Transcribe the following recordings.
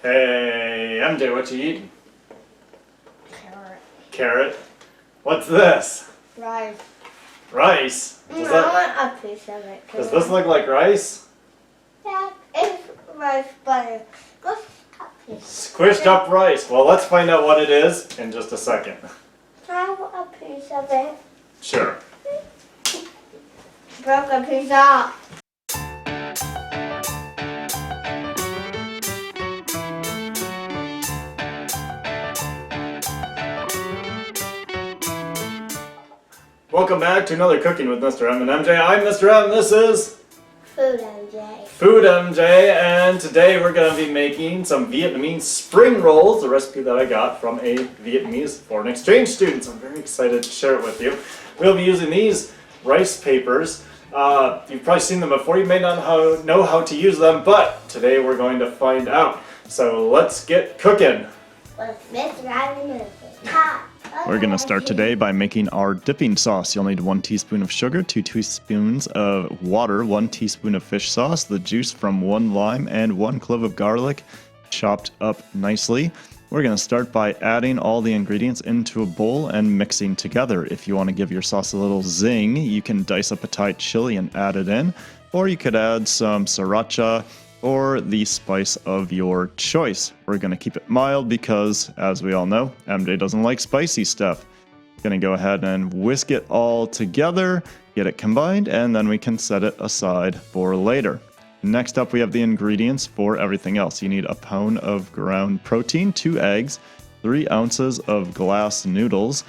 Hey, MJ, what you eating? Carrot. Carrot? What's this? Rice. Rice? I want a piece of it. Does this look like rice? Yeah, it's rice, but let's cut a piece. Squished up rice. Well, let's find out what it is in just a second. Can I have a piece of it? Sure. Broke a piece off. Welcome back to another Cooking with Mr. M and MJ. I'm Mr. M. This is Food MJ. Food MJ, and today we're going to be making some Vietnamese spring rolls, a recipe that I got from a Vietnamese foreign exchange student. So I'm very excited to share it with you. We'll be using these rice papers. You've probably seen them before. You may not know how to use them, but today we're going to find out. So let's get cooking. With Mr. M. We're going to start today by making our dipping sauce. You'll need 1 teaspoon of sugar, 2 teaspoons of water, 1 teaspoon of fish sauce, the juice from 1 lime, and 1 clove of garlic chopped up nicely. We're going to start by adding all the ingredients into a bowl and mixing together. If you want to give your sauce a little zing, you can dice up a Thai chili and add it in, or you could add some sriracha or the spice of your choice. We're going to keep it mild because, as we all know, MJ doesn't like spicy stuff. Going to go ahead and whisk it all together, get it combined, and then we can set it aside for later. Next up, we have the ingredients for everything else. You need a pound of ground protein, 2 eggs, 3 ounces of glass noodles,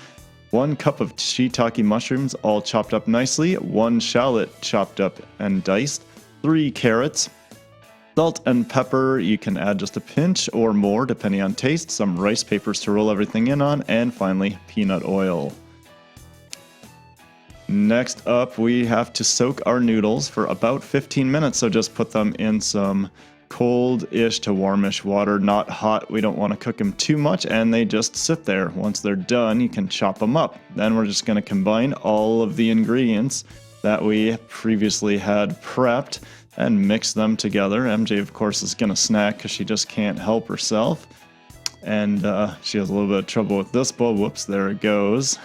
1 cup of shiitake mushrooms all chopped up nicely, 1 shallot chopped up and diced, 3 carrots, salt and pepper. You can add just a pinch or more depending on taste, some rice papers to roll everything in on, and finally peanut oil. Next up, we have to soak our noodles for about 15 minutes, so just put them in some cold-ish to warmish water, not hot. We don't want to cook them too much, and they just sit there. Once they're done, you can chop them up. Then we're just going to combine all of the ingredients that we previously had prepped and mix them together. MJ, of course, is going to snack because she just can't help herself. And she has a little bit of trouble with this bowl. Whoops, there it goes.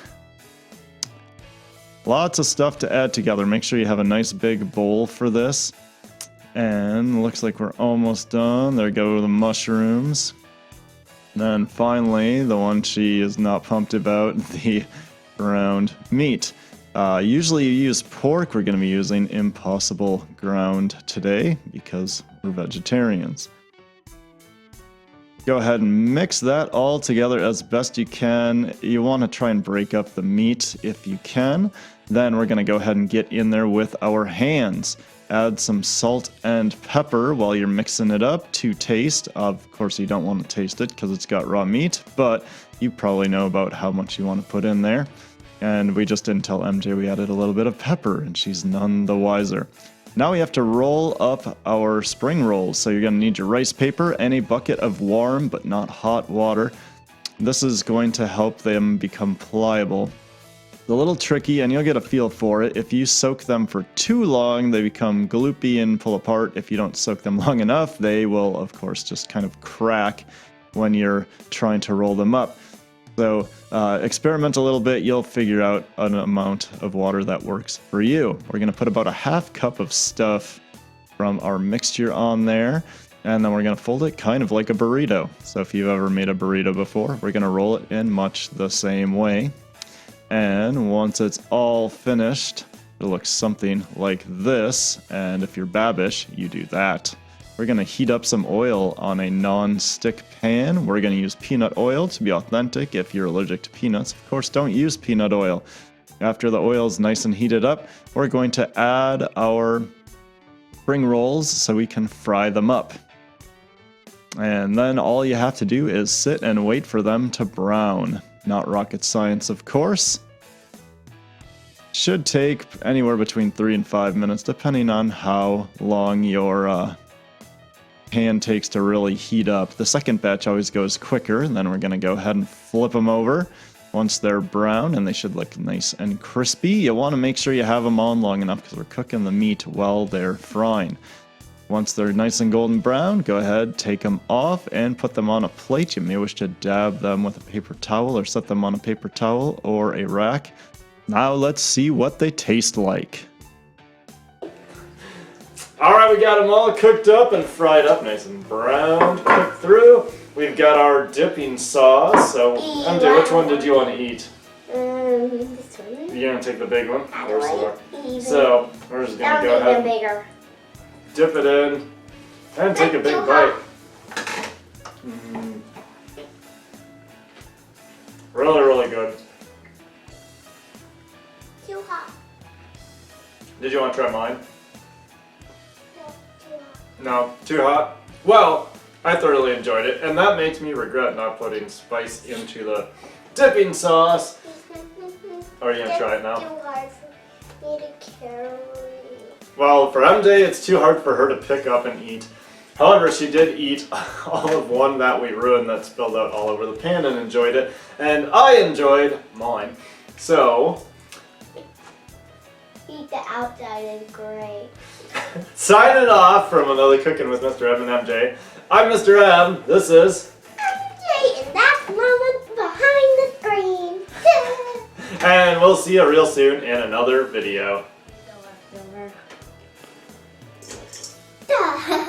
Lots of stuff to add together. Make sure you have a nice big bowl for this. And looks like we're almost done. There go the mushrooms. Then finally, the one she is not pumped about, the ground meat. Usually you use pork. We're going to be using Impossible ground today because we're vegetarians. Go ahead and mix that all together as best you can. You want to try and break up the meat if you can. Then we're going to go ahead and get in there with our hands. Add some salt and pepper while you're mixing it up to taste. Of course, you don't want to taste it because it's got raw meat, but you probably know about how much you want to put in there. And we just didn't tell MJ we added a little bit of pepper, and she's none the wiser. Now we have to roll up our spring rolls. So you're going to need your rice paper and a bucket of warm but not hot water. This is going to help them become pliable. It's a little tricky, and you'll get a feel for it. If you soak them for too long, they become gloopy and pull apart. If you don't soak them long enough, they will, of course, just kind of crack when you're trying to roll them up. So experiment a little bit, you'll figure out an amount of water that works for you. We're going to put about a half cup of stuff from our mixture on there, and then we're going to fold it kind of like a burrito. So if you've ever made a burrito before, we're going to roll it in much the same way. And once it's all finished, it looks something like this, and if you're Babish, you do that. We're going to heat up some oil on a non-stick pan. We're going to use peanut oil to be authentic. If you're allergic to peanuts, of course, don't use peanut oil. After the oil is nice and heated up, we're going to add our spring rolls so we can fry them up. And then all you have to do is sit and wait for them to brown. Not rocket science, of course. Should take anywhere between 3 and 5 minutes, depending on how long your pan takes to really heat up. The second batch always goes quicker, and then we're going to go ahead and flip them over. Once they're brown, and they should look nice and crispy, you want to make sure you have them on long enough because we're cooking the meat while they're frying. Once they're nice and golden brown, go ahead, take them off and put them on a plate. You may wish to dab them with a paper towel or set them on a paper towel or a rack. Now let's see what they taste like. Alright, we got them all cooked up and fried up, nice and brown, cooked through. We've got our dipping sauce. So, MJ, which one did you want to eat? This one. You're going to take the big one? I Or some like more? even. So, we're just going to go ahead and bigger. dip it in and take a big bite. Mm. Really, really good. Too hot. Did you want to try mine? No, too hot. No, too hot? Well, I thoroughly enjoyed it, and that makes me regret not putting spice into the dipping sauce. Or are you gonna try it now? Too hard for me to carry. Well, for MJ, it's too hard for her to pick up and eat. However, she did eat all of one that we ruined that spilled out all over the pan and enjoyed it. And I enjoyed mine. So, Eat the outside is great. signing off from another Cooking with Mr. M and MJ. I'm Mr. M. This is... MJ, and that's Mama behind the screen. And we'll see you real soon in another video. Duh.